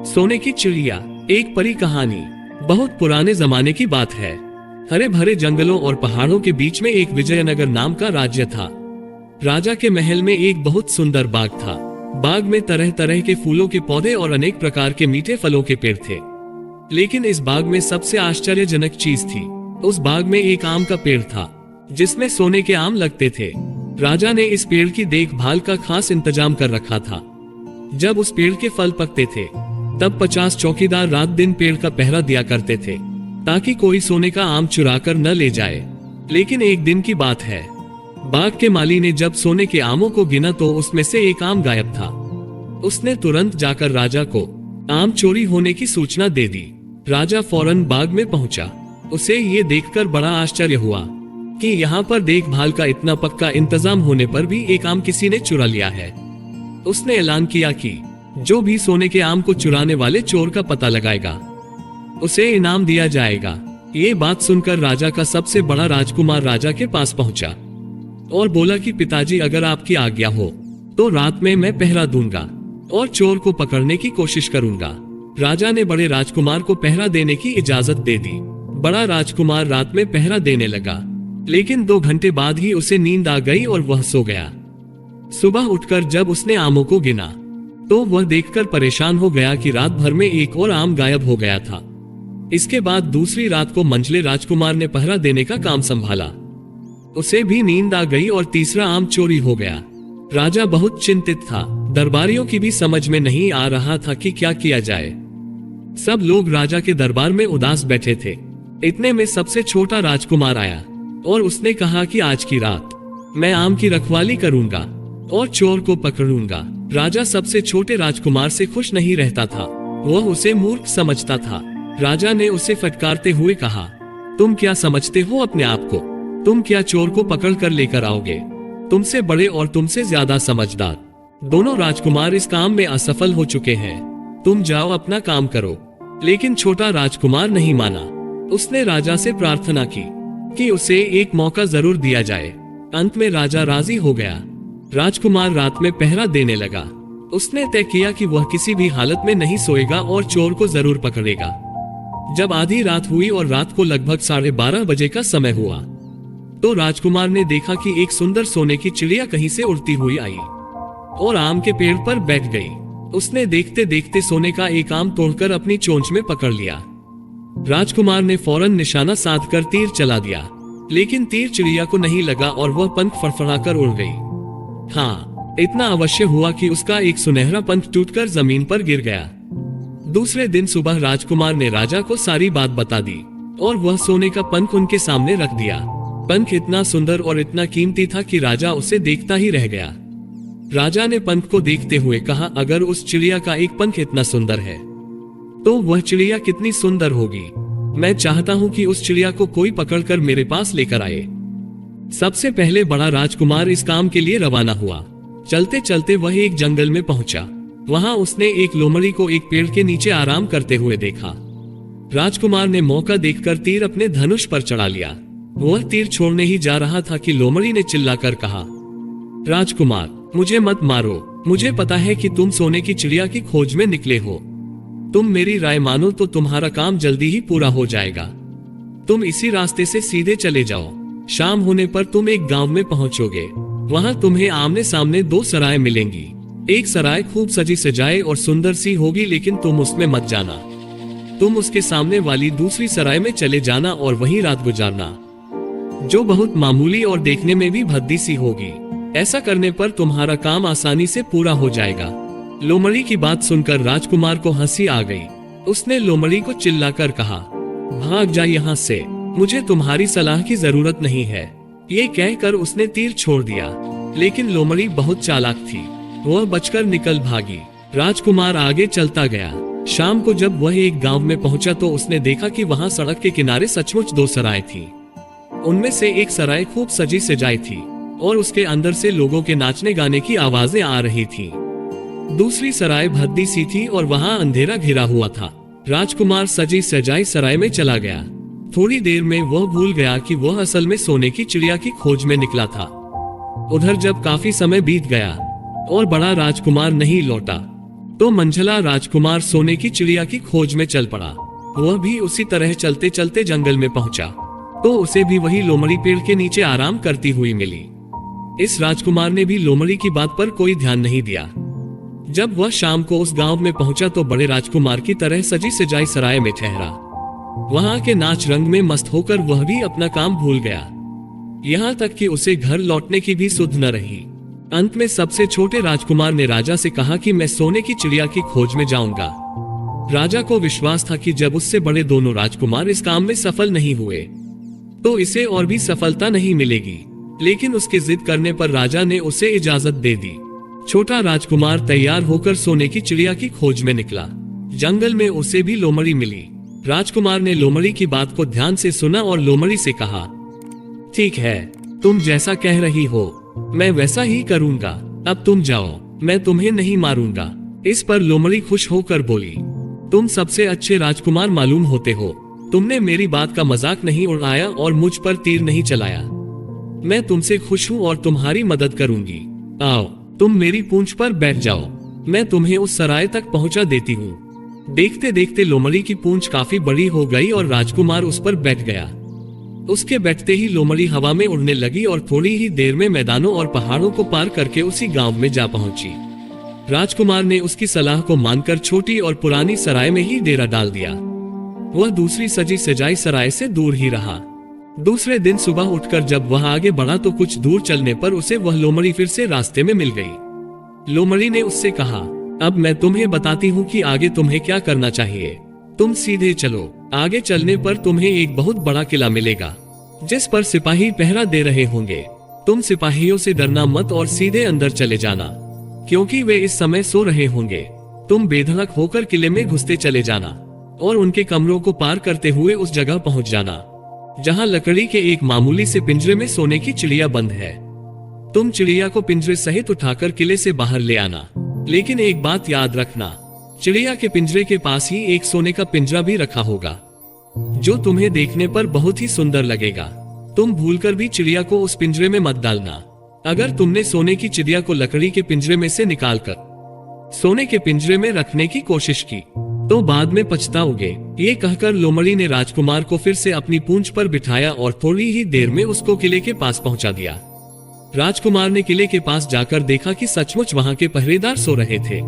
सोने की चिड़िया, एक परी कहानी। बहुत पुराने जमाने की बात है। हरे भरे जंगलों और पहाड़ों के बीच में एक विजयनगर नाम का राज्य था। राजा के महल में एक बहुत सुंदर बाग था। बाग में तरह तरह के फूलों के पौधे और अनेक प्रकार के मीठे फलों के पेड़ थे। लेकिन इस बाग में सबसे आश्चर्यजनक चीज थी। उस बाग में एक आम का पेड़ था जिसमें सोने के आम लगते थे। राजा ने इस पेड़ की देखभाल का खास इंतजाम कर रखा था। जब उस पेड़ के फल पकते थे तब 50 चौकीदार रात दिन पेड़ का पहरा दिया करते थे ताकि कोई सोने का आम चुरा कर न ले जाए। लेकिन एक दिन की बात है, बाग के माली ने जब सोने के आमों को गिना तो उसमें से एक आम गायब था। उसने तुरंत जाकर राजा को आम चोरी होने की सूचना दे दी। राजा फौरन बाग में पहुंचा। उसे ये देखकर बड़ा आश्चर्य हुआ कि यहाँ पर देखभाल का इतना पक्का इंतजाम होने पर भी एक आम किसी ने चुरा लिया है। उसने ऐलान किया कि जो भी सोने के आम को चुराने वाले चोर का पता लगाएगा उसे इनाम दिया जाएगा। ये बात सुनकर राजा का सबसे बड़ा राजकुमार राजा के पास पहुंचा और बोला कि पिताजी, अगर आपकी आज्ञा हो तो रात में मैं पहरा दूंगा और चोर को पकड़ने की कोशिश करूंगा। राजा ने बड़े राजकुमार को पहरा देने की इजाजत दे दी। बड़ा राजकुमार रात में पहरा देने लगा, लेकिन 2 घंटे बाद ही उसे नींद आ गई और वह सो गया। सुबह उठकर जब उसने आमों को गिना तो वह देखकर परेशान हो गया कि रात भर में एक और आम गायब हो गया था। इसके बाद दूसरी रात को मंझले राजकुमार ने पहरा देने का काम संभाला। उसे भी नींद आ गई और तीसरा आम चोरी हो गया। राजा बहुत चिंतित था। दरबारियों की भी समझ में नहीं आ रहा था कि क्या किया जाए। सब लोग राजा के दरबार में उदास बैठे थे। इतने में सबसे छोटा राजकुमार आया और उसने कहा कि आज की रात मैं आम की रखवाली करूंगा और चोर को पकड़ूंगा। राजा सबसे छोटे राजकुमार से खुश नहीं रहता था। वह उसे मूर्ख समझता था। राजा ने उसे फटकारते हुए कहा, तुम क्या समझते हो अपने आप को? तुम क्या चोर को पकड़ कर लेकर आओगे? तुमसे बड़े और तुमसे ज्यादा समझदार दोनों राजकुमार इस काम में असफल हो चुके हैं। तुम जाओ अपना काम करो। लेकिन छोटा राजकुमार नहीं माना। उसने राजा से प्रार्थना की कि उसे एक मौका जरूर दिया जाए। अंत में राजा राजी हो गया। राजकुमार रात में पहरा देने लगा। उसने तय किया कि वह किसी भी हालत में नहीं सोएगा और चोर को जरूर पकड़ेगा। जब आधी रात हुई और रात को लगभग 12:30 बजे का समय हुआ तो राजकुमार ने देखा कि एक सुंदर सोने की चिड़िया कहीं से उड़ती हुई आई और आम के पेड़ पर बैठ गई। उसने देखते देखते सोने का एक आम तोड़कर अपनी चोंच में पकड़ लिया। राजकुमार ने फौरन निशाना साधकर तीर चला दिया, लेकिन तीर चिड़िया को नहीं लगा और वह पंख फड़फड़ाकर उड़ गई। हाँ, इतना अवश्य हुआ कि उसका एक सुनहरा पंख टूटकर जमीन पर गिर गया। दूसरे दिन सुबह राजकुमार ने राजा को सारी बात बता दी और वह सोने का पंख उनके सामने रख दिया। पंख इतना सुंदर और इतना कीमती था कि राजा उसे देखता ही रह गया। राजा ने पंख को देखते हुए कहा, अगर उस चिड़िया का एक पंख इतना सुंदर है तो वह चिड़िया कितनी सुंदर होगी। मैं चाहता हूँ कि उस चिड़िया को कोई पकड़कर मेरे पास लेकर आए। सबसे पहले बड़ा राजकुमार इस काम के लिए रवाना हुआ। चलते चलते वह एक जंगल में पहुंचा। वहां उसने एक लोमड़ी को एक पेड़ के नीचे आराम करते हुए देखा। राजकुमार ने मौका देखकर तीर अपने धनुष पर चढ़ा लिया। वह तीर छोड़ने ही जा रहा था कि लोमड़ी ने चिल्लाकर कहा, राजकुमार, मुझे मत मारो। मुझे पता है कि तुम सोने की चिड़िया की खोज में निकले हो। तुम मेरी राय मानो तो तुम्हारा काम जल्दी ही पूरा हो जाएगा। तुम इसी रास्ते से सीधे चले जाओ। शाम होने पर तुम एक गांव में पहुंचोगे। वहां तुम्हें आमने सामने 2 सराय मिलेंगी। एक सराय खूब सजी सजाए और सुंदर सी होगी, लेकिन तुम उसमें मत जाना। तुम उसके सामने वाली दूसरी सराय में चले जाना और वहीं रात गुजारना, जो बहुत मामूली और देखने में भी भद्दी सी होगी। ऐसा करने पर तुम्हारा काम आसानी से पूरा हो जाएगा। लोमड़ी की बात सुनकर राजकुमार को हंसी आ गई। उसने लोमड़ी को चिल्लाकर कहा, भाग जा यहाँ से, मुझे तुम्हारी सलाह की जरूरत नहीं है। ये कहकर उसने तीर छोड़ दिया, लेकिन लोमड़ी बहुत चालाक थी। वह बचकर निकल भागी। राजकुमार आगे चलता गया। शाम को जब वह एक गांव में पहुंचा तो उसने देखा कि वहां सड़क के किनारे सचमुच 2 सराय थी। उनमें से एक सराय खूब सजी सजाई थी और उसके अंदर से लोगों के नाचने गाने की आवाजें आ रही थी। दूसरी सराय भद्दी सी थी और वहां अंधेरा घिरा हुआ था। राजकुमार सजी सजाई सराय में चला गया। थोड़ी देर में वह भूल गया कि वह असल में सोने की चिड़िया की खोज में निकला था। उधर जब काफी समय बीत गया और बड़ा राजकुमार नहीं लौटा तो मंझला राजकुमार सोने की चिड़िया की खोज में चल पड़ा। वह भी उसी तरह चलते चलते जंगल में पहुंचा तो उसे भी वही लोमड़ी पेड़ के नीचे आराम करती हुई मिली। इस राजकुमार ने भी लोमड़ी की बात पर कोई ध्यान नहीं दिया। जब वह शाम को उस गांव में पहुंचा तो बड़े राजकुमार की तरह सजी सजाई सराय में ठहरा। वहां के नाच रंग में मस्त होकर वह भी अपना काम भूल गया। यहाँ तक कि उसे घर लौटने की भी सुध न रही। अंत में सबसे छोटे राजकुमार ने राजा से कहा कि मैं सोने की चिड़िया की खोज में जाऊंगा। राजा को विश्वास था कि जब उससे बड़े दोनों राजकुमार इस काम में सफल नहीं हुए तो इसे और भी सफलता नहीं मिलेगी। लेकिन उसके जिद करने पर राजा ने उसे इजाजत दे दी। छोटा राजकुमार तैयार होकर सोने की चिड़िया की खोज में निकला। जंगल में उसे भी लोमड़ी मिली। राजकुमार ने लोमड़ी की बात को ध्यान से सुना और लोमड़ी से कहा, ठीक है, तुम जैसा कह रही हो मैं वैसा ही करूंगा। अब तुम जाओ, मैं तुम्हें नहीं मारूंगा। इस पर लोमड़ी खुश होकर बोली, तुम सबसे अच्छे राजकुमार मालूम होते हो। तुमने मेरी बात का मजाक नहीं उड़ाया और मुझ पर तीर नहीं चलाया। मैं तुमसे खुश हूँ और तुम्हारी मदद करूंगी। आओ, तुम मेरी पूंछ पर बैठ जाओ, मैं तुम्हें उस सराय तक पहुंचा देती हूँ। देखते देखते लोमड़ी की पूंछ काफी बड़ी हो गई और राजकुमार उस पर बैठ गया। उसके बैठते ही लोमड़ी हवा में उड़ने लगी और थोड़ी ही देर में मैदानों और पहाड़ों को पार करके उसी गांव में जा पहुंची। राजकुमार ने उसकी सलाह को मानकर छोटी और पुरानी सराय में ही डेरा डाल दिया। वह दूसरी सजी सजाई सराय से दूर ही रहा। दूसरे दिन सुबह उठकर जब वह आगे बढ़ा तो कुछ दूर चलने पर उसे वह लोमड़ी फिर से रास्ते में मिल गई। लोमड़ी ने उससे कहा, अब मैं तुम्हें बताती हूँ कि आगे तुम्हें क्या करना चाहिए। तुम सीधे चलो। आगे चलने पर तुम्हें एक बहुत बड़ा किला मिलेगा जिस पर सिपाही पहरा दे रहे होंगे। तुम सिपाहियों से डरना मत और सीधे अंदर चले जाना, क्योंकि वे इस समय सो रहे होंगे। तुम बेधड़क होकर किले में घुसते चले जाना और उनके कमरों को पार करते हुए उस जगह पहुंच जाना जहां लकड़ी के एक मामूली से पिंजरे में सोने की चिड़िया बंद है। तुम चिड़िया को पिंजरे सहित उठाकर किले से बाहर ले आना। लेकिन एक बात याद रखना, चिड़िया के पिंजरे के पास ही एक सोने का पिंजरा भी रखा होगा जो तुम्हें देखने पर बहुत ही सुंदर लगेगा। तुम भूलकर भी चिड़िया को उस पिंजरे में मत डालना। अगर तुमने सोने की चिड़िया को लकड़ी के पिंजरे में से निकालकर सोने के पिंजरे में रखने की कोशिश की तो बाद में पछताओगे। ये कहकर लोमड़ी ने राजकुमार को फिर से अपनी पूंछ पर बिठाया और थोड़ी ही देर में उसको किले के पास पहुंचा दिया। राजकुमार ने किले के पास जाकर देखा कि सचमुच वहां के पहरेदार सो रहे थे।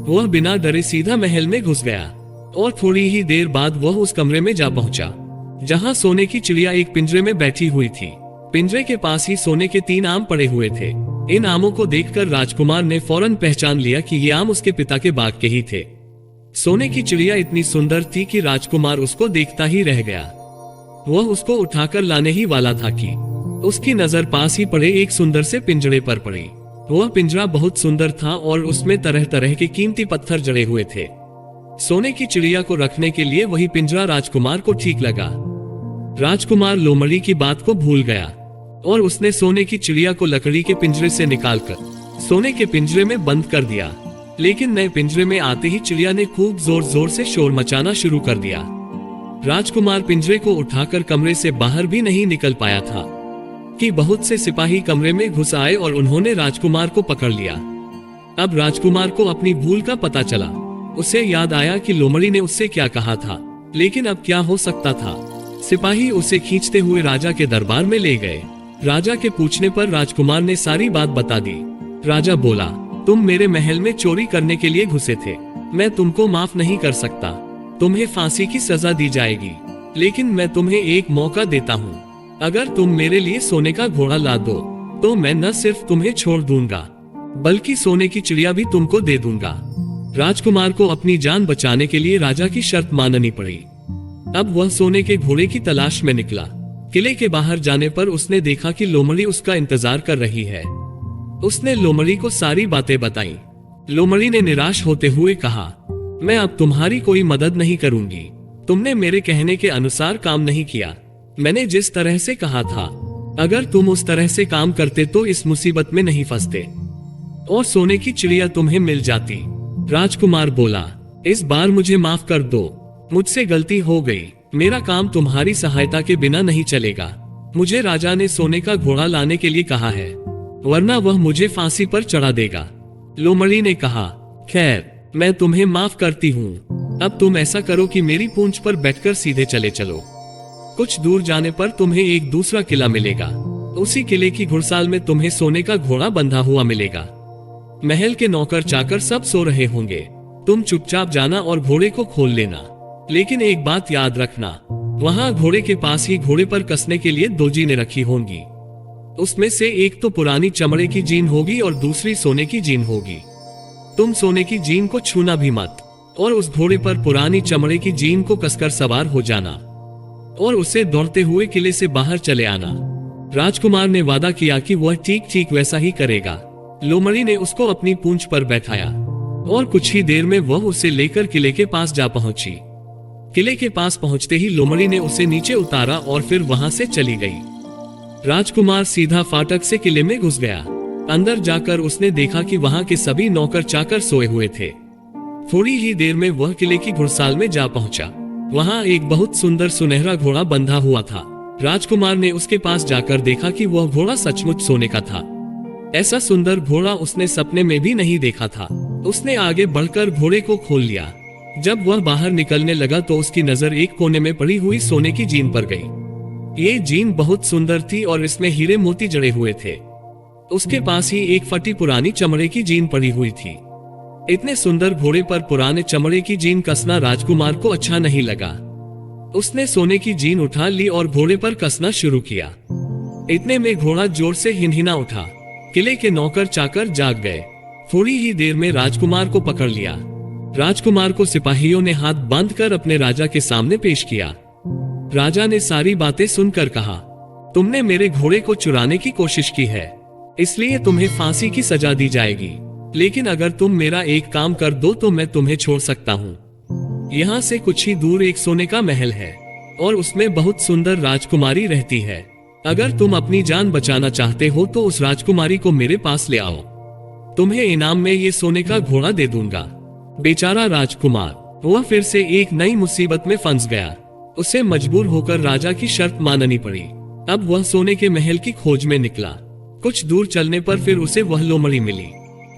वह बिना डरे सीधा महल में घुस गया और थोड़ी ही देर बाद वह उस कमरे में जा पहुंचा जहां सोने की चिड़िया एक पिंजरे में बैठी हुई थी। पिंजरे के पास ही सोने के 3 आम पड़े हुए थे। इन आमों को देखकर राजकुमार ने फौरन पहचान लिया कि ये आम उसके पिता के बाग के ही थे। सोने की चिड़िया इतनी सुंदर थी कि राजकुमार उसको देखता ही रह गया। वह उसको उठाकर लाने ही वाला था कि उसकी नजर पास ही पड़े एक सुंदर से पिंजरे पर पड़ी। वह पिंजरा बहुत सुंदर था और उसमें तरह तरह के कीमती पत्थर जड़े हुए थे। सोने की चिड़िया को रखने के लिए वही पिंजरा राजकुमार को ठीक लगा। राजकुमार लोमड़ी की बात को भूल गया और उसने सोने की चिड़िया को लकड़ी के पिंजरे से निकालकर सोने के पिंजरे में बंद कर दिया। लेकिन नए पिंजरे में आते ही चिड़िया ने खूब जोर जोर से शोर मचाना शुरू कर दिया। राजकुमार पिंजरे को उठाकर कमरे से बाहर भी नहीं निकल पाया था कि बहुत से सिपाही कमरे में घुस आए और उन्होंने राजकुमार को पकड़ लिया। अब राजकुमार को अपनी भूल का पता चला। उसे याद आया कि लोमड़ी ने उससे क्या कहा था, लेकिन अब क्या हो सकता था। सिपाही उसे खींचते हुए राजा के दरबार में ले गए। राजा के पूछने पर राजकुमार ने सारी बात बता दी। राजा बोला, तुम मेरे महल में चोरी करने के लिए घुसे थे। मैं तुमको माफ नहीं कर सकता। तुम्हें फांसी की सजा दी जाएगी, लेकिन मैं तुम्हें एक मौका देता हूँ। अगर तुम मेरे लिए सोने का घोड़ा ला दो तो मैं न सिर्फ तुम्हें छोड़ दूंगा बल्कि सोने की चिड़िया भी तुमको दे दूंगा। राजकुमार को अपनी जान बचाने के लिए राजा की शर्त माननी पड़ी। अब वह सोने के घोड़े की तलाश में निकला। किले के बाहर जाने पर उसने देखा कि लोमड़ी उसका इंतजार कर रही है। उसने लोमड़ी को सारी बातें बताई। लोमड़ी ने निराश होते हुए कहा, मैं अब तुम्हारी कोई मदद नहीं करूंगी। तुमने मेरे कहने के अनुसार काम नहीं किया। मैंने जिस तरह से कहा था, अगर तुम उस तरह से काम करते तो इस मुसीबत में नहीं फंसते और सोने की चिड़िया तुम्हें मिल जाती। राजकुमार बोला, इस बार मुझे माफ कर दो, मुझसे गलती हो गई। मेरा काम तुम्हारी सहायता के बिना नहीं चलेगा। मुझे राजा ने सोने का घोड़ा लाने के लिए कहा है, वरना वह मुझे फांसी पर चढ़ा देगा। लोमड़ी ने कहा, खैर मैं तुम्हें माफ करती हूँ। अब तुम ऐसा करो कि मेरी पूंछ पर बैठकर सीधे चले चलो। कुछ दूर जाने पर तुम्हें एक दूसरा किला मिलेगा। उसी किले की घुड़साल में तुम्हें सोने का घोड़ा बंधा हुआ मिलेगा। महल के नौकर चाकर सब सो रहे होंगे। तुम चुपचाप जाना और घोड़े को खोल लेना। लेकिन एक बात याद रखना, वहां घोड़े के पास ही घोड़े पर कसने के लिए 2 जीनें रखी होंगी। उसमें से एक तो पुरानी चमड़े की जीन होगी और दूसरी सोने की जीन होगी। तुम सोने की जीन को छूना भी मत और उस घोड़े पर पुरानी चमड़े की जीन को कसकर सवार हो जाना और उसे दौड़ते हुए किले से बाहर चले आना। राजकुमार ने वादा किया कि वह ठीक ठीक वैसा ही करेगा। लोमड़ी ने उसको अपनी पूंछ पर बैठाया और कुछ ही देर में वह उसे लेकर किले के पास जा पहुंची। किले के पास पहुंचते ही लोमड़ी ने उसे नीचे उतारा और फिर वहां से चली गई। राजकुमार सीधा फाटक से किले में घुस गया। अंदर जाकर उसने देखा कि वहां के सभी नौकर चाकर सोए हुए थे। थोड़ी ही देर में वह किले की घुड़साल में जा पहुंचा। वहां एक बहुत सुंदर सुनहरा घोड़ा बंधा हुआ था। राजकुमार ने उसके पास जाकर देखा कि वह घोड़ा सचमुच सोने का था। ऐसा सुंदर घोड़ा उसने सपने में भी नहीं देखा था। उसने आगे बढ़कर घोड़े को खोल लिया। जब वह बाहर निकलने लगा तो उसकी नजर एक कोने में पड़ी हुई सोने की जीन पर गई। ये जीन बहुत सुंदर थी और इसमें हीरे मोती जड़े हुए थे। उसके पास ही एक फटी पुरानी चमड़े की जीन पड़ी हुई थी। इतने सुंदर घोड़े पर पुराने चमड़े की जीन कसना राजकुमार को अच्छा नहीं लगा। उसने सोने की जीन उठा ली और घोड़े पर कसना शुरू किया। इतने में घोड़ा जोर से हिनहिना उठा। किले के नौकर चाकर जाग गए। थोड़ी ही देर में राजकुमार को पकड़ लिया। राजकुमार को सिपाहियों ने हाथ बांधकर अपने राजा के सामने पेश किया। राजा ने सारी बातें सुनकर कहा, तुमने मेरे घोड़े को चुराने की कोशिश की है, इसलिए तुम्हें फांसी की सजा दी जाएगी। लेकिन अगर तुम मेरा एक काम कर दो तो मैं तुम्हें छोड़ सकता हूँ। यहाँ से कुछ ही दूर एक सोने का महल है और उसमें बहुत सुंदर राजकुमारी रहती है। अगर तुम अपनी जान बचाना चाहते हो तो उस राजकुमारी को मेरे पास ले आओ। तुम्हें इनाम में ये सोने का घोड़ा दे दूंगा। बेचारा राजकुमार, वह फिर से एक नई मुसीबत में फंस गया। उसे मजबूर होकर राजा की शर्त माननी पड़ी। अब वह सोने के महल की खोज में निकला। कुछ दूर चलने पर फिर उसे वह लोमड़ी मिली।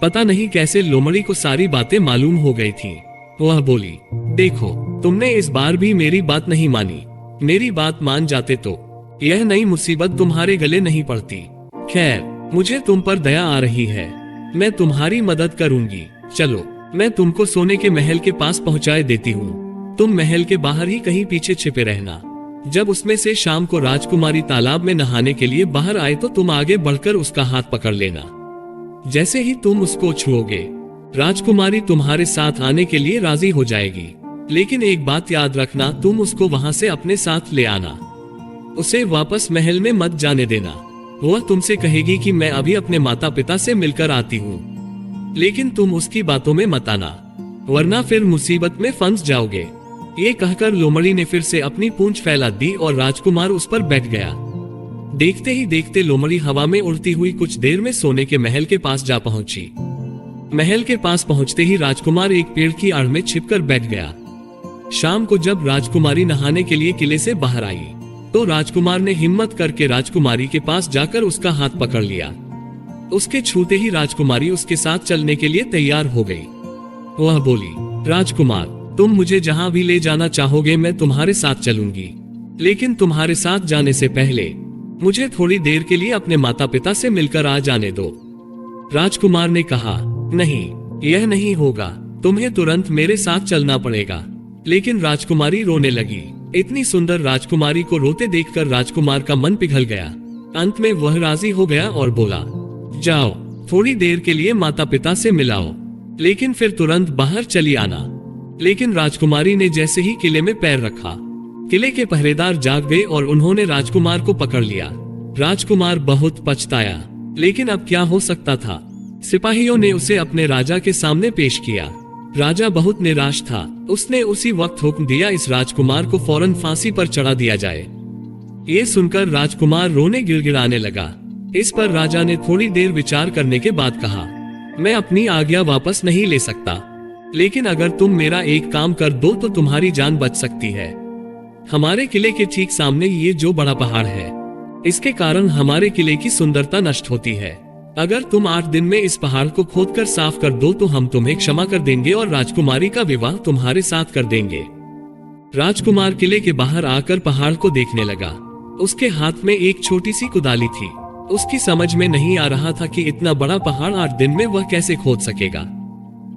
पता नहीं कैसे लोमड़ी को सारी बातें मालूम हो गई थीं। वह बोली, देखो, तुमने इस बार भी मेरी बात नहीं मानी। मेरी बात मान जाते तो यह नई मुसीबत तुम्हारे गले नहीं पड़ती। खैर, मुझे तुम पर दया आ रही है, मैं तुम्हारी मदद करूंगी। चलो, मैं तुमको सोने के महल के पास पहुंचाए देती हूँ। तुम महल के बाहर ही कहीं पीछे छिपे रहना। जब उसमें से शाम को राजकुमारी तालाब में नहाने के लिए बाहर आए तो तुम आगे बढ़कर उसका हाथ पकड़ लेना। जैसे ही तुम उसको छुओगे, राजकुमारी तुम्हारे साथ आने के लिए राजी हो जाएगी। लेकिन एक बात याद रखना, तुम उसको वहां से अपने साथ ले आना। उसे वापस महल में मत जाने देना। वह तुमसे कहेगी कि मैं अभी अपने माता पिता से मिलकर आती हूँ, लेकिन तुम उसकी बातों में मत आना, वरना फिर मुसीबत में फंस जाओगे। ये कहकर लोमड़ी ने फिर से अपनी पूंछ फैला दी और राजकुमार उस पर बैठ गया। देखते ही देखते लोमड़ी हवा में उड़ती हुई कुछ देर में सोने के महल के पास जा पहुंची। महल के पास पहुंचते ही राजकुमार एक पेड़ की आड़ में छिपकर बैठ गया। शाम को जब राजकुमारी नहाने के लिए किले से बाहर आई तो राजकुमार ने हिम्मत करके राजकुमारी के पास जाकर उसका हाथ पकड़ लिया। उसके छूते ही राजकुमारी उसके साथ चलने के लिए तैयार हो गई। वह बोली, राजकुमार, तुम मुझे जहां भी ले जाना चाहोगे मैं तुम्हारे साथ चलूंगी, लेकिन तुम्हारे साथ जाने से पहले मुझे थोड़ी देर के लिए अपने माता पिता से मिलकर आ जाने दो। राजकुमार ने कहा, नहीं, यह नहीं होगा, तुम्हें तुरंत मेरे साथ चलना पड़ेगा। लेकिन राजकुमारी रोने लगी। इतनी सुंदर राजकुमारी को रोते देखकर राजकुमार का मन पिघल गया। अंत में वह राजी हो गया और बोला, जाओ, थोड़ी देर के लिए माता पिता से मिलाओ, लेकिन फिर तुरंत बाहर चली आना। लेकिन राजकुमारी ने जैसे ही किले में पैर रखा, किले के पहरेदार जाग गए और उन्होंने राजकुमार को पकड़ लिया। राजकुमार बहुत पछताया, लेकिन अब क्या हो सकता था। सिपाहियों ने उसे अपने राजा के सामने पेश किया। राजा बहुत निराश था। उसने उसी वक्त हुक्म दिया, इस राजकुमार को फौरन फांसी पर चढ़ा दिया जाए। ये सुनकर राजकुमार रोने गिड़गिड़ाने लगा। इस पर राजा ने थोड़ी देर विचार करने के बाद कहा, मैं अपनी आज्ञा वापस नहीं ले सकता, लेकिन अगर तुम मेरा एक काम कर दो तो तुम्हारी जान बच सकती है। हमारे किले के ठीक सामने ये जो बड़ा पहाड़ है, इसके कारण हमारे किले की सुंदरता नष्ट होती है। अगर तुम 8 दिन में इस पहाड़ को खोदकर साफ कर दो तो हम तुम्हें क्षमा कर देंगे और राजकुमारी का विवाह तुम्हारे साथ कर देंगे। राजकुमार किले के बाहर आकर पहाड़ को देखने लगा। उसके हाथ में एक छोटी सी कुदाली थी। उसकी समझ में नहीं आ रहा था कि इतना बड़ा पहाड़ 8 दिन में वह कैसे खोद सकेगा।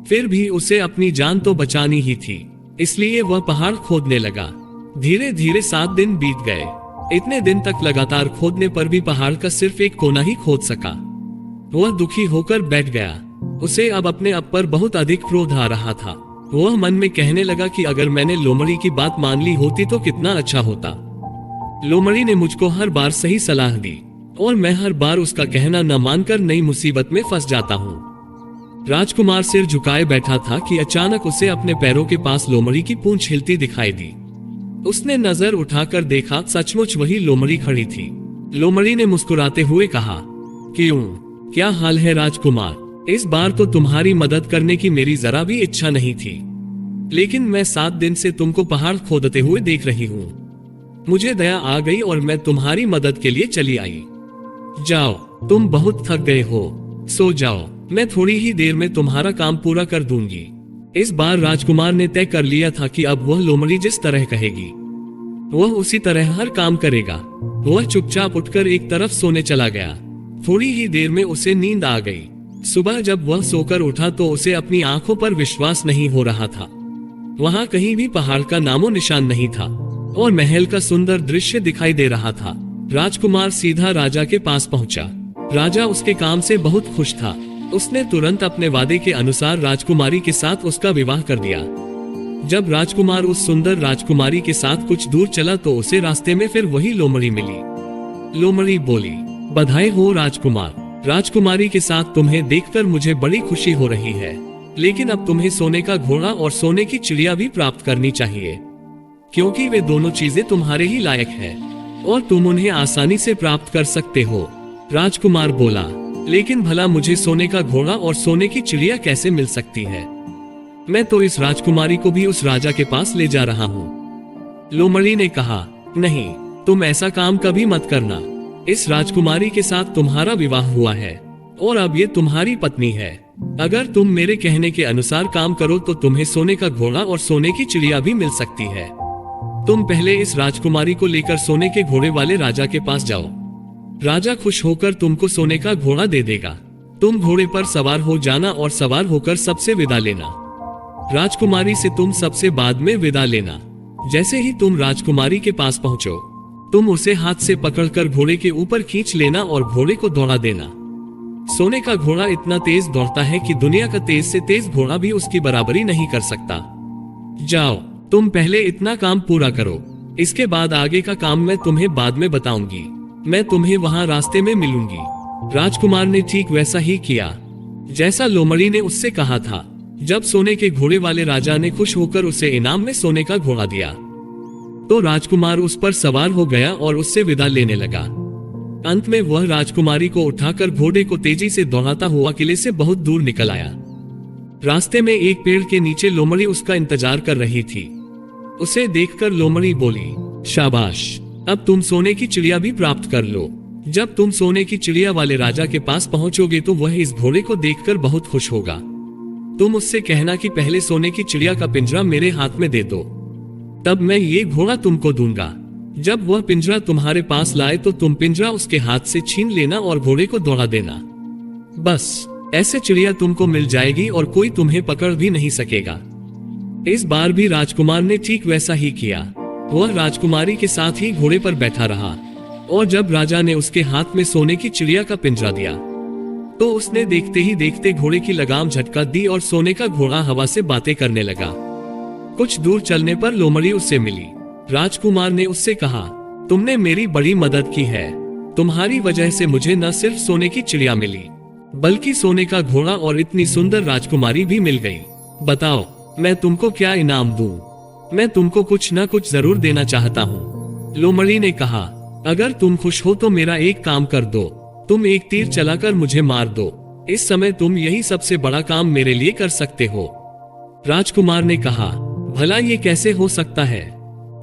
फिर भी उसे अपनी जान तो बचानी ही थी, इसलिए वह पहाड़ खोदने लगा। धीरे धीरे 7 दिन बीत गए। इतने दिन तक लगातार खोदने पर भी पहाड़ का सिर्फ एक कोना ही खोद सका। वह दुखी होकर बैठ गया। उसे अब अपने आप पर बहुत अधिक क्रोध आ रहा था। वह मन में कहने लगा कि अगर मैंने लोमड़ी की बात मान ली होती तो कितना अच्छा होता। लोमड़ी ने मुझको हर बार सही सलाह दी और मैं हर बार उसका कहना न मानकर नई मुसीबत में फंस जाता हूँ। राजकुमार सिर झुकाए बैठा था कि अचानक उसे अपने पैरों के पास लोमड़ी की पूंछ हिलती दिखाई दी। उसने नजर उठाकर देखा, सचमुच वही लोमड़ी खड़ी थी। लोमड़ी ने मुस्कुराते हुए कहा, क्यों, क्या हाल है राजकुमार? इस बार तो तुम्हारी मदद करने की मेरी जरा भी इच्छा नहीं थी, लेकिन मैं 7 दिन से तुमको पहाड़ खोदते हुए देख रही हूँ। मुझे दया आ गई और मैं तुम्हारी मदद के लिए चली आई। जाओ, तुम बहुत थक गए हो, सो जाओ। मैं थोड़ी ही देर में तुम्हारा काम पूरा कर दूंगी। इस बार राजकुमार ने तय कर लिया था कि अब वह लोमड़ी जिस तरह कहेगी वह उसी तरह हर काम करेगा। वह चुपचाप उठकर एक तरफ सोने चला गया। थोड़ी ही देर में उसे नींद आ गई। सुबह जब वह सोकर उठा तो उसे अपनी आंखों पर विश्वास नहीं हो रहा था। वहां कहीं भी पहाड़ का नामो निशान नहीं था और महल का सुंदर दृश्य दिखाई दे रहा था। राजकुमार सीधा राजा के पास पहुंचा। राजा उसके काम से बहुत खुश था। उसने तुरंत अपने वादे के अनुसार राजकुमारी के साथ उसका विवाह कर दिया। जब राजकुमार उस सुंदर राजकुमारी के साथ कुछ दूर चला तो उसे रास्ते में फिर वही लोमड़ी मिली। लोमड़ी बोली, बधाई हो राजकुमार। राजकुमारी के साथ तुम्हें देखकर मुझे बड़ी खुशी हो रही है, लेकिन अब तुम्हें सोने का घोड़ा और सोने की चिड़िया भी प्राप्त करनी चाहिए, क्योंकि वे दोनों चीजें तुम्हारे ही लायक है और तुम उन्हें आसानी से प्राप्त कर सकते हो। राजकुमार बोला, लेकिन भला मुझे सोने का घोड़ा और सोने की चिड़िया कैसे मिल सकती है? मैं तो इस राजकुमारी को भी उस राजा के पास ले जा रहा हूँ। लोमड़ी ने कहा, नहीं, तुम ऐसा काम कभी मत करना। इस राजकुमारी के साथ तुम्हारा विवाह हुआ है और अब ये तुम्हारी पत्नी है। अगर तुम मेरे कहने के अनुसार काम करो तो तुम्हें सोने का घोड़ा और सोने की चिड़िया भी मिल सकती है। तुम पहले इस राजकुमारी को लेकर सोने के घोड़े वाले राजा के पास जाओ। राजा खुश होकर तुमको सोने का घोड़ा दे देगा। तुम घोड़े पर सवार हो जाना और सवार होकर सबसे विदा लेना। राजकुमारी से तुम सबसे बाद में विदा लेना। जैसे ही तुम राजकुमारी के पास पहुंचो, तुम उसे हाथ से पकड़कर घोड़े के ऊपर खींच लेना और घोड़े को दौड़ा देना। सोने का घोड़ा इतना तेज दौड़ता है कि दुनिया का तेज से तेज घोड़ा भी उसकी बराबरी नहीं कर सकता। जाओ, तुम पहले इतना काम पूरा करो। इसके बाद आगे का काम मैं तुम्हें बाद में बताऊंगी। मैं तुम्हें वहां रास्ते में मिलूंगी। राजकुमार ने ठीक वैसा ही किया जैसा लोमड़ी ने उससे कहा था। जब सोने के घोड़े वाले राजा ने खुश होकर उसे इनाम में सोने का घोड़ा दिया तो राजकुमार उस पर सवार हो गया और उससे विदा लेने लगा। अंत में वह राजकुमारी को उठाकर घोड़े को तेजी से दौड़ाता हुआ किले से बहुत दूर निकल आया। रास्ते में एक पेड़ के नीचे लोमड़ी उसका इंतजार कर रही थी। उसे देखकर लोमड़ी बोली, शाबाश, अब तुम सोने की चिड़िया भी प्राप्त कर लो। जब तुम सोने की चिड़िया वाले राजा के पास पहुंचोगे तो वह इस घोड़े को देखकर बहुत खुश होगा। तुम उससे कहना कि पहले सोने की चिड़िया का पिंजरा मेरे हाथ में दे दो, तब मैं ये घोड़ा तुमको दूंगा। जब वह पिंजरा तुम्हारे पास लाए तो तुम पिंजरा उसके हाथ से छीन लेना और घोड़े को दौड़ा देना। बस ऐसे चिड़िया तुमको मिल जाएगी और कोई तुम्हें पकड़ भी नहीं सकेगा। इस बार भी राजकुमार ने ठीक वैसा ही किया। वह राजकुमारी के साथ ही घोड़े पर बैठा रहा और जब राजा ने उसके हाथ में सोने की चिड़िया का पिंजरा दिया तो उसने देखते ही देखते घोड़े की लगाम झटका दी और सोने का घोड़ा हवा से बातें करने लगा। कुछ दूर चलने पर लोमड़ी उससे मिली। राजकुमार ने उससे कहा, तुमने मेरी बड़ी मदद की है। तुम्हारी वजह से मुझे न सिर्फ सोने की चिड़िया मिली बल्कि सोने का घोड़ा और इतनी सुंदर राजकुमारी भी मिल गई। बताओ, मैं तुमको क्या इनाम दूं? मैं तुमको कुछ न कुछ जरूर देना चाहता हूँ। लोमड़ी ने कहा, अगर तुम खुश हो तो मेरा एक काम कर दो। तुम एक तीर चलाकर मुझे मार दो। इस समय तुम यही सबसे बड़ा काम मेरे लिए कर सकते हो। राजकुमार ने कहा, भला ये कैसे हो सकता है?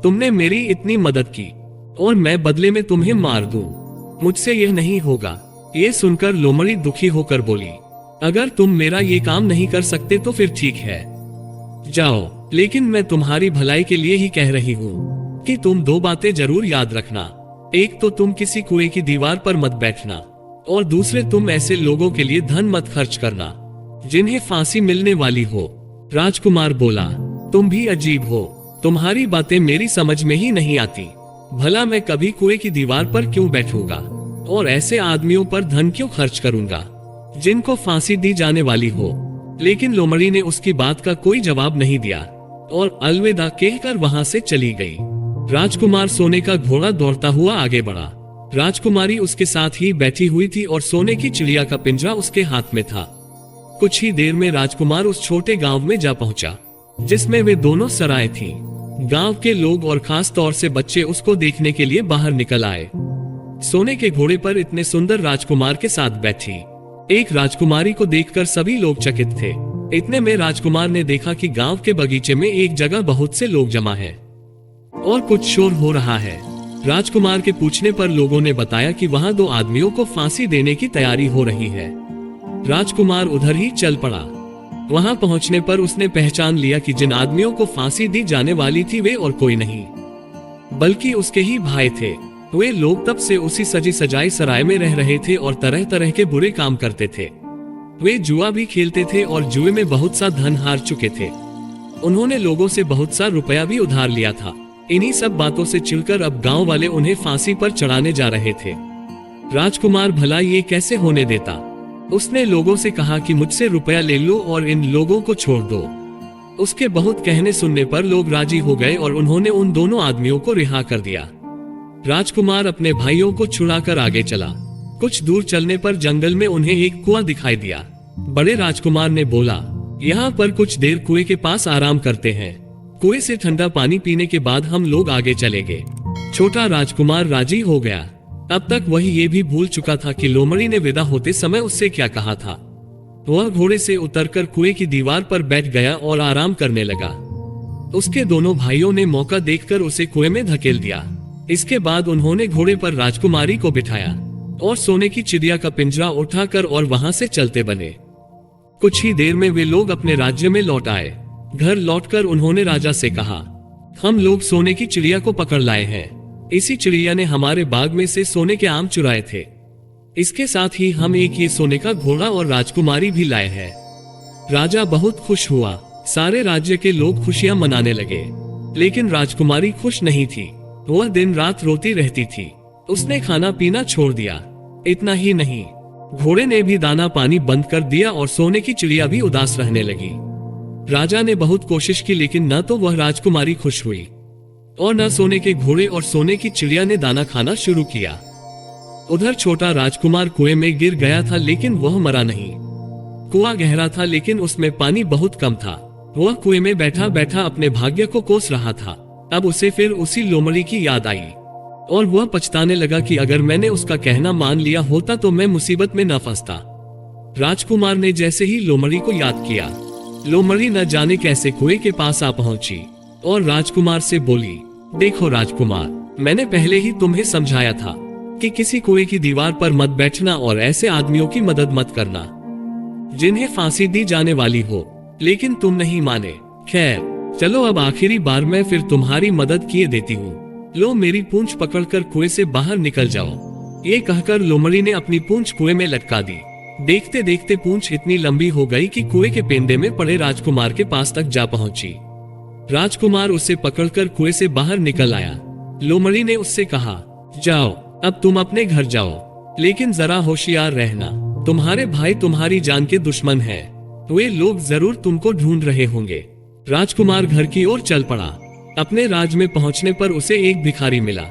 तुमने मेरी इतनी मदद की और मैं बदले में तुम्हें मार दूं? मुझसे यह नहीं होगा। ये सुनकर लोमड़ी दुखी होकर बोली, अगर तुम मेरा ये काम नहीं कर सकते तो फिर ठीक है, जाओ, लेकिन मैं तुम्हारी भलाई के लिए ही कह रही हूँ कि तुम दो बातें जरूर याद रखना। एक तो तुम किसी कुएं की दीवार पर मत बैठना, और दूसरे तुम ऐसे लोगों के लिए धन मत खर्च करना जिन्हें फांसी मिलने वाली हो। राजकुमार बोला, तुम भी अजीब हो, तुम्हारी बातें मेरी समझ में ही नहीं आती। भला मैं कभी कुएं की दीवार पर क्यों बैठूंगा और ऐसे आदमियों पर धन क्यों खर्च करूंगा जिनको फांसी दी जाने वाली हो। लेकिन लोमड़ी ने उसकी बात का कोई जवाब नहीं दिया और अलविदा कहकर वहां से चली गई। राजकुमार सोने का घोड़ा दौड़ता हुआ आगे बढ़ा। राजकुमारी उसके साथ ही बैठी हुई थी और सोने की चिड़िया का पिंजरा उसके हाथ में था। कुछ ही देर में राजकुमार उस छोटे गांव में जा पहुंचा जिसमें वे दोनों सराय थीं। गांव के लोग और खास तौर से बच्चे उसको देखने के लिए बाहर निकल आए। सोने के घोड़े पर इतने सुंदर राजकुमार के साथ बैठी एक राजकुमारी को देखकर सभी लोग चकित थे। इतने में राजकुमार ने देखा कि गांव के बगीचे में एक जगह बहुत से लोग जमा हैं और कुछ शोर हो रहा है। राजकुमार के पूछने पर लोगों ने बताया कि वहां दो आदमियों को फांसी देने की तैयारी हो रही है। राजकुमार उधर ही चल पड़ा। वहां पहुंचने पर उसने पहचान लिया कि जिन आदमियों को फांसी दी जाने वाली थी वे और कोई नहीं बल्कि उसके ही भाई थे। वे लोग तब से उसी सजी सजाई सराय में रह रहे थे और तरह तरह के बुरे काम करते थे। वे जुआ भी खेलते थे और जुए में बहुत सा धन हार चुके थे। उन्होंने लोगों से बहुत सा रुपया भी उधार लिया था। इन्हीं सब बातों से चिढ़कर अब गांव वाले उन्हें फांसी पर चढ़ाने जा रहे थे। राजकुमार भला ये कैसे होने देता। उसने लोगों से कहा कि मुझसे रुपया ले लो और इन लोगों को छोड़ दो। उसके बहुत कहने सुनने पर लोग राजी हो गए और उन्होंने उन दोनों आदमियों को रिहा कर दिया। राजकुमार अपने भाइयों को छुड़ाकर आगे चला। कुछ दूर चलने पर जंगल में उन्हें एक कुआं दिखाई दिया। बड़े राजकुमार ने बोला, यहाँ पर कुछ देर कुएं के पास आराम करते हैं। कुएं से ठंडा पानी पीने के बाद हम लोग आगे चलेंगे। छोटा राजकुमार राजी हो गया। अब तक वह ये भी भूल चुका था कि लोमड़ी ने विदा होते समय उससे क्या कहा था। वह घोड़े से उतरकर कुएं की दीवार पर बैठ गया और आराम करने लगा। उसके दोनों भाइयों ने मौका देखकर उसे कुएं में धकेल दिया। इसके बाद उन्होंने घोड़े पर राजकुमारी को बिठाया और सोने की चिड़िया का पिंजरा उठाकर और वहां से चलते बने। कुछ ही देर में वे लोग अपने राज्य में लौट आए। घर लौटकर उन्होंने राजा से कहा, हम लोग सोने की चिड़िया को पकड़ लाए हैं। इसी चिड़िया ने हमारे बाग में से सोने के आम चुराए थे। इसके साथ ही हम एक ये सोने का घोड़ा और राजकुमारी भी लाए हैं। राजा बहुत खुश हुआ। सारे राज्य के लोग खुशियां मनाने लगे, लेकिन राजकुमारी खुश नहीं थी। वह दिन रात रोती रहती थी। उसने खाना पीना छोड़ दिया। इतना ही नहीं, घोड़े ने भी दाना पानी बंद कर दिया और सोने की चिड़िया भी उदास रहने लगी। राजा ने बहुत कोशिश की, लेकिन न तो वह राजकुमारी खुश हुई और न सोने के घोड़े और सोने की चिड़िया ने दाना खाना शुरू किया। उधर छोटा राजकुमार कुएं में गिर गया था, लेकिन वह मरा नहीं। कुआं गहरा था, लेकिन उसमें पानी बहुत कम था। वह कुएं में बैठा बैठा अपने भाग्य को कोस रहा था। अब उसे फिर उसी लोमड़ी की याद आई और वह पछताने लगा कि अगर मैंने उसका कहना मान लिया होता तो मैं मुसीबत में न फंसता। राजकुमार ने जैसे ही लोमड़ी को याद किया, लोमड़ी न जाने कैसे कुएं के पास आ पहुंची और राजकुमार से बोली, देखो राजकुमार, मैंने पहले ही तुम्हें समझाया था कि किसी कुएं की दीवार पर मत बैठना और ऐसे आदमियों की मदद मत करना जिन्हें फांसी दी जाने वाली हो, लेकिन तुम नहीं माने। खैर चलो, अब आखिरी बार मैं फिर तुम्हारी मदद किए देती हूँ। लो, मेरी पूंछ पकड़कर कुएं से बाहर निकल जाओ। ये कहकर लोमड़ी ने अपनी पूंछ कुएं में लटका दी। देखते देखते पूंछ इतनी लंबी हो गई कि कुएं के पेंदे में पड़े राजकुमार के पास तक जा पहुंची। राजकुमार उसे पकड़कर कुएं से बाहर निकल आया। लोमड़ी ने उससे कहा, जाओ, अब तुम अपने घर जाओ, लेकिन जरा होशियार रहना। तुम्हारे भाई तुम्हारी जान के दुश्मन हैं। वे लोग जरूर तुमको ढूंढ रहे होंगे। राजकुमार घर की ओर चल पड़ा। अपने राज में पहुंचने पर उसे एक भिखारी मिला।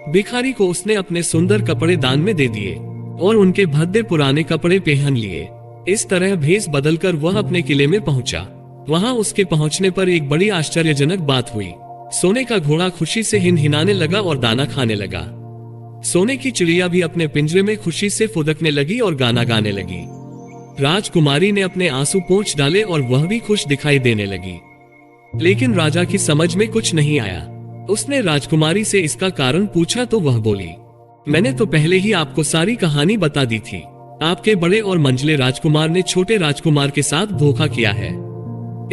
भिखारी को उसने अपने सुंदर कपड़े दान में दे दिए और उनके भद्दे पुराने कपड़े पहन लिए। इस तरह भेष बदलकर वह अपने किले में पहुंचा। वहां उसके पहुंचने पर एक बड़ी आश्चर्यजनक बात हुई। सोने का घोड़ा खुशी से हिनहिनाने लगा और दाना खाने लगा। सोने की चिड़िया भी अपने पिंजरे में खुशी से फुदकने लगी और गाना गाने लगी। राजकुमारी ने अपने आंसू पोंछ डाले और वह भी खुश दिखाई देने लगी। लेकिन राजा की समझ में कुछ नहीं आया। उसने राजकुमारी से इसका कारण पूछा तो वह बोली, मैंने तो पहले ही आपको सारी कहानी बता दी थी। आपके बड़े और मंझले राजकुमार ने छोटे राजकुमार के साथ धोखा किया है।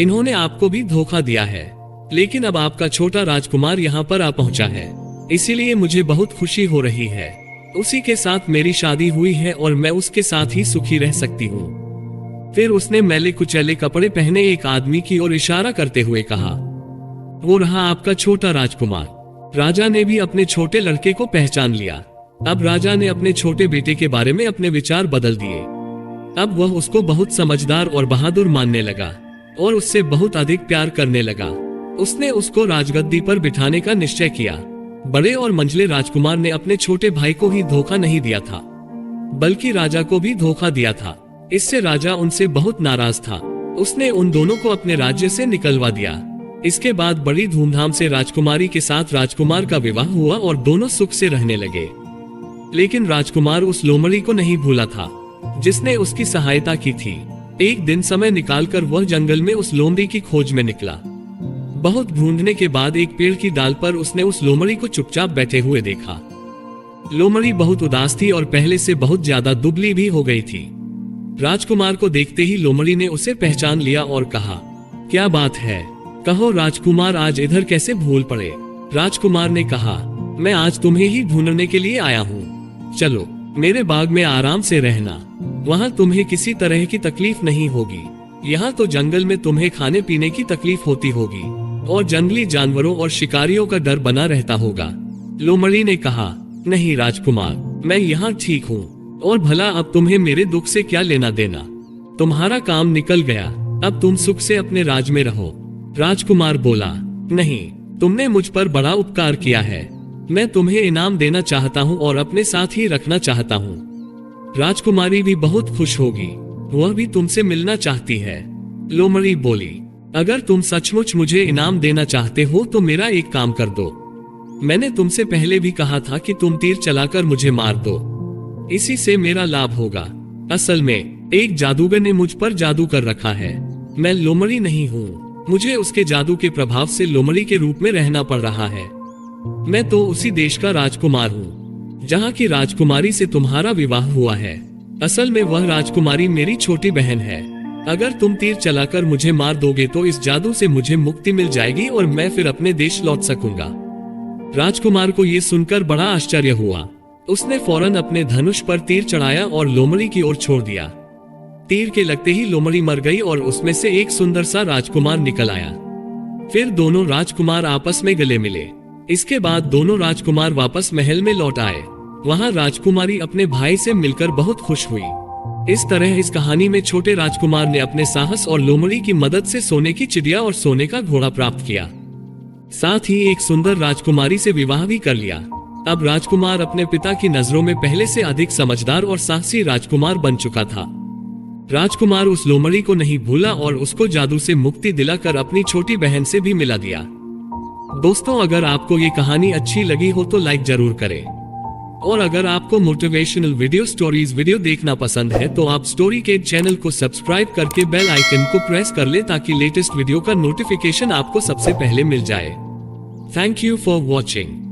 इन्होंने आपको भी धोखा दिया है, लेकिन अब आपका छोटा राजकुमार यहाँ पर आ पहुंचा है, इसीलिए मुझे बहुत खुशी हो रही है। उसी के साथ मेरी शादी हुई है और मैं उसके साथ ही सुखी रह सकती हूँ। फिर उसने मैले कुचैले कपड़े पहने एक आदमी की ओर इशारा करते हुए कहा, वो रहा आपका छोटा राजकुमार। राजा ने भी अपने छोटे लड़के को पहचान लिया। अब राजा ने अपने छोटे बेटे के बारे में अपने विचार बदल दिए। अब वह उसको बहुत समझदार और बहादुर मानने लगा और उससे बहुत अधिक प्यार करने लगा। उसने उसको राजगद्दी पर बिठाने का निश्चय किया। बड़े और मंझले राजकुमार ने अपने छोटे भाई को ही धोखा नहीं दिया था, बल्कि राजा को भी धोखा दिया था। इससे राजा उनसे बहुत नाराज था। उसने उन दोनों को अपने राज्य से निकलवा दिया। इसके बाद बड़ी धूमधाम से राजकुमारी के साथ राजकुमार का विवाह हुआ और दोनों सुख से रहने लगे। लेकिन राजकुमार उस लोमड़ी को नहीं भूला था जिसने उसकी सहायता की थी। एक दिन समय निकालकर वह जंगल में उस लोमड़ी की खोज में निकला। बहुत ढूंढने के बाद एक पेड़ की डाल पर उसने उस लोमड़ी को चुपचाप बैठे हुए देखा। लोमड़ी बहुत उदास थी और पहले से बहुत ज्यादा दुबली भी हो गई थी। राजकुमार को देखते ही लोमड़ी ने उसे पहचान लिया और कहा, क्या बात है, कहो राजकुमार, आज इधर कैसे भूल पड़े? राजकुमार ने कहा, मैं आज तुम्हें ही ढूंढने के लिए आया हूँ। चलो मेरे बाग में आराम से रहना, वहाँ तुम्हें किसी तरह की तकलीफ नहीं होगी। यहाँ तो जंगल में तुम्हें खाने पीने की तकलीफ होती होगी और जंगली जानवरों और शिकारियों का डर बना रहता होगा। लोमड़ी ने कहा, नहीं राजकुमार, मैं यहाँ ठीक हूँ और भला अब तुम्हें मेरे दुख से क्या लेना देना? तुम्हारा काम निकल गया, अब तुम सुख से अपने राज में रहो। राजकुमार बोला, नहीं, तुमने मुझ पर बड़ा उपकार किया है, मैं तुम्हें इनाम देना चाहता हूँ और अपने साथ ही रखना चाहता हूँ। राजकुमारी भी बहुत खुश होगी, वह भी तुमसे मिलना चाहती है। लोमड़ी बोली, अगर तुम सचमुच मुझे इनाम देना चाहते हो तो मेरा एक काम कर दो। मैंने तुमसे पहले भी कहा था कि तुम तीर चलाकर मुझे मार दो, इसी से मेरा लाभ होगा। असल में एक जादूगर ने मुझ पर जादू कर रखा है। मैं लोमड़ी नहीं हूँ, मुझे उसके जादू के प्रभाव से लोमड़ी के रूप में रहना पड़ रहा है। मैं तो उसी देश का राजकुमार हूँ जहाँ की राजकुमारी से तुम्हारा विवाह हुआ है। असल में वह राजकुमारी मेरी छोटी बहन है। अगर तुम तीर चलाकर मुझे मार दोगे तो इस जादू से मुझे मुक्ति मिल जाएगी और मैं फिर अपने देश लौट सकूंगा। राजकुमार को ये सुनकर बड़ा आश्चर्य हुआ। उसने फौरन अपने धनुष पर तीर चढ़ाया और लोमड़ी की ओर छोड़ दिया। तीर के लगते ही लोमड़ी मर गई और उसमें से एक सुंदर सा राजकुमार निकल आया। फिर दोनों राजकुमार आपस में गले मिले। इसके बाद दोनों राजकुमार वापस महल में लौट आए। वहां राजकुमारी अपने भाई से मिलकर बहुत खुश हुई। इस तरह इस कहानी में छोटे राजकुमार ने अपने साहस और लोमड़ी की मदद से सोने की चिड़िया और सोने का घोड़ा प्राप्त किया। साथ ही एक सुंदर राजकुमारी से विवाह भी कर लिया। अब राजकुमार अपने पिता की नजरों में पहले से अधिक समझदार और साहसी राजकुमार बन चुका था। राजकुमार उस लोमड़ी को नहीं भूला और उसको जादू से मुक्ति दिलाकर अपनी छोटी बहन से भी मिला दिया। दोस्तों, अगर आपको ये कहानी अच्छी लगी हो तो लाइक जरूर करें और अगर आपको मोटिवेशनल वीडियो देखना पसंद है तो आप स्टोरी के चैनल को सब्सक्राइब करके बेल आइकन को प्रेस कर ले ताकि लेटेस्ट वीडियो का नोटिफिकेशन आपको सबसे पहले मिल जाए। Thank you for watching.